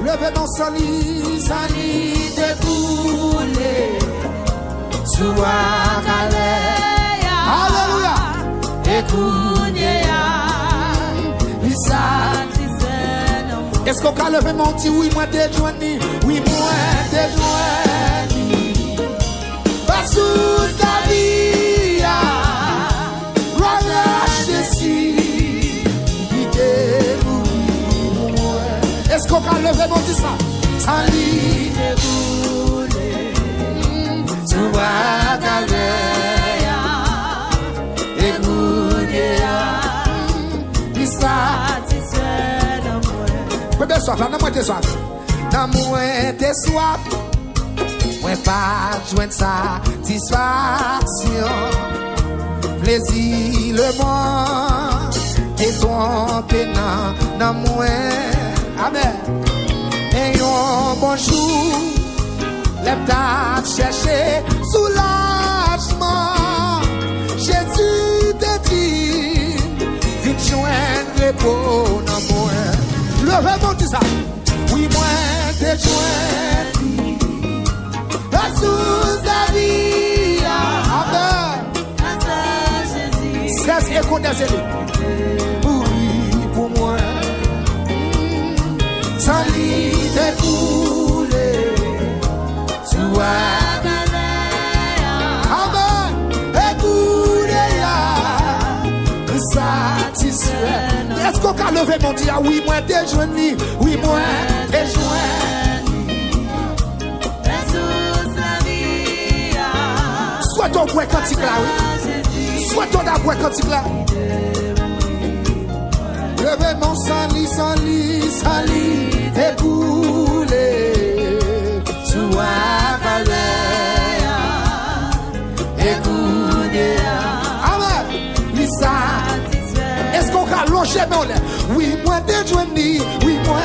Levez mon sali, sali découlé. Soua Kalea. Alléluia. Est-ce qu'on peut lever mon petit oui, moi déjoigné, oui, moi déjoigné. Basous ta vie, relâche dessus, est-ce qu'on peut lever mon petit ça? Sans lit déboulé, sois Kalea, écoutez-la, bébé soif, là, moi t'es soif. Dans moi t'es soif. Moi pas joindre satisfaction. Plaisir le monde. Et ton pénal dans moi. Amen. Et un bonjour. Lève-toi chercher soulagement. Jésus te dit. Viens joindre repos dans moi. Levez mon petit ça. Oui, moi, t'es joint. Sous la vie. Amen. C'est écho des élus. Oui, pour moi. Sans lit découlé. Sois Amen. Écoutez-la. Satisfait. Est-ce qu'on peut lever mon Dieu? Oui, moi, t'es joigné. Oui, moi, t'es joigné. Soit ton bois cantique là, oui. Soit ton bois cantique là. Levez mon sali, sali, sali, déboulé. Sois Kalea, écoutez-la. Amen. Lisa. Est-ce qu'on a longé mon lait? Oui, moi t'es joigné. Oui, moi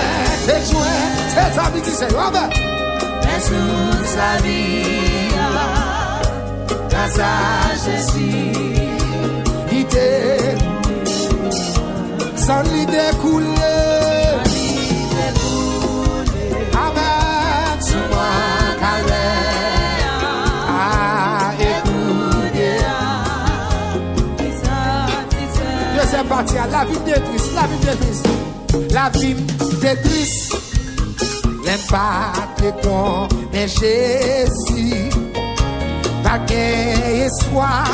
t'es joigné. C'est ça, me dit c'est. Amen. Sous la vie, la sagesse, il t'est sans l'idée coulée. Amen. Sois Kalea. Deuxième partie, la vie détruite, la vie détruite. La vie détruite. L'impact qu'on est Jésus. Pas qu'un espoir.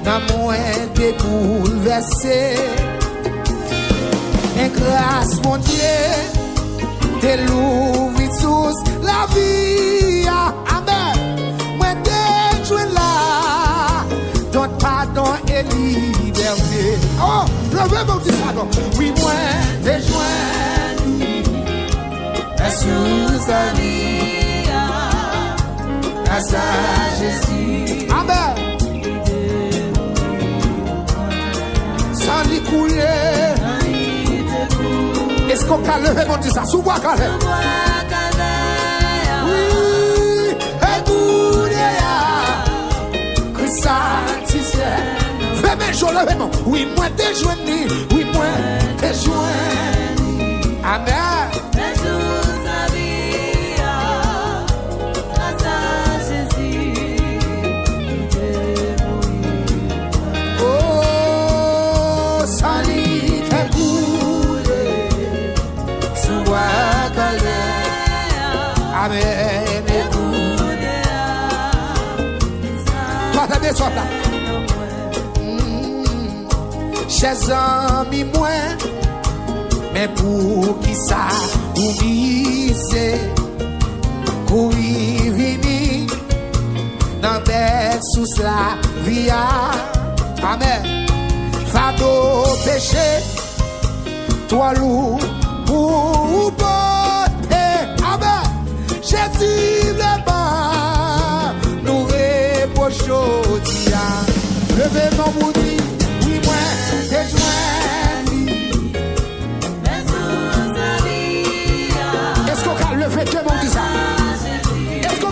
Dans moins de bouleversé. Et grâce mon Dieu. T'es l'ouvre tous la vie. Amen. Moi t'es joué là. Donne pardon et liberté. Oh, levez mon petit pardon. Oui, moi, t'es joint. Sous la vie, la sagesse. Amen. Sans l'y couler. Est-ce qu'on peut lever mon petit ça? Sous bois calé. Oui, écoutez-la. Que satisfait. Fais mes jours, levez mon. Oui, moi t'es joigné. Oui, moi t'es joigné. Amen. Amen. Attendez, soit là. Chers amis, moi, mais pour qui ça ou misé, courir vini dans bête sous la via. Amen. Fado péché, toi loup pour porter. Amen. Jésus le bas, nous reprochons. Levez mon bouti, oui, moi, t'es joint. Est-ce qu'on peut lever tout le monde dit ça? Est-ce qu'on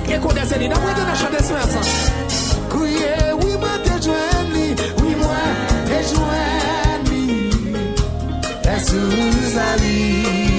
avec écho des ennemis. D'après de la chanter ce matin. Crier, oui, moi, t'es joigné. Oui, moi, t'es joigné. T'es sous la vie.